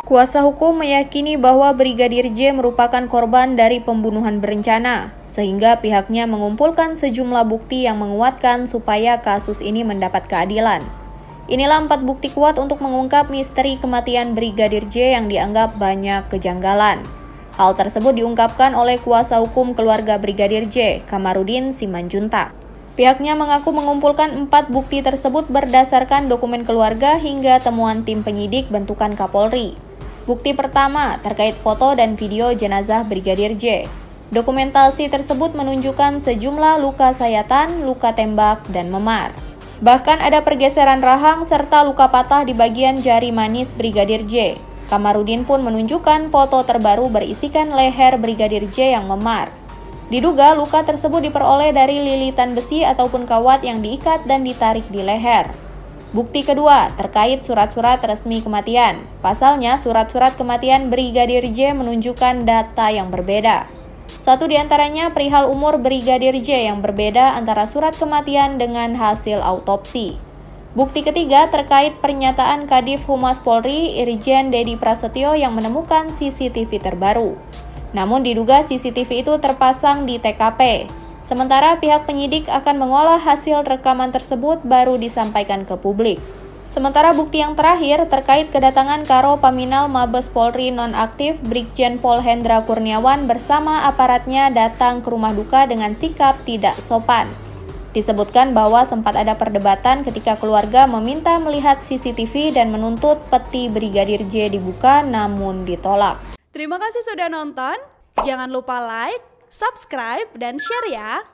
Kuasa hukum meyakini bahwa Brigadir J merupakan korban dari pembunuhan berencana, sehingga pihaknya mengumpulkan sejumlah bukti yang menguatkan supaya kasus ini mendapat keadilan. Inilah 4 bukti kuat untuk mengungkap misteri kematian Brigadir J yang dianggap banyak kejanggalan. Hal tersebut diungkapkan oleh kuasa hukum keluarga Brigadir J, Kamarudin Simanjuntak. Pihaknya mengaku mengumpulkan 4 bukti tersebut berdasarkan dokumen keluarga hingga temuan tim penyidik bentukan Kapolri. Bukti pertama terkait foto dan video jenazah Brigadir J. Dokumentasi tersebut menunjukkan sejumlah luka sayatan, luka tembak, dan memar. Bahkan ada pergeseran rahang serta luka patah di bagian jari manis Brigadir J. Kamarudin pun menunjukkan foto terbaru berisikan leher Brigadir J yang memar. Diduga luka tersebut diperoleh dari lilitan besi ataupun kawat yang diikat dan ditarik di leher. Bukti kedua terkait surat-surat resmi kematian. Pasalnya, surat-surat kematian Brigadir J menunjukkan data yang berbeda. Satu di antaranya perihal umur Brigadir J yang berbeda antara surat kematian dengan hasil autopsi. Bukti ketiga terkait pernyataan Kadif Humas Polri Irjen Dedi Prasetyo yang menemukan CCTV terbaru. Namun diduga CCTV itu terpasang di TKP. Sementara pihak penyidik akan mengolah hasil rekaman tersebut baru disampaikan ke publik. Sementara bukti yang terakhir terkait kedatangan Karo Paminal Mabes Polri nonaktif Brigjen Pol Hendra Kurniawan bersama aparatnya datang ke rumah duka dengan sikap tidak sopan. Disebutkan bahwa sempat ada perdebatan ketika keluarga meminta melihat CCTV dan menuntut peti Brigadir J dibuka namun ditolak. Terima kasih sudah nonton. Jangan lupa like, subscribe, dan share ya.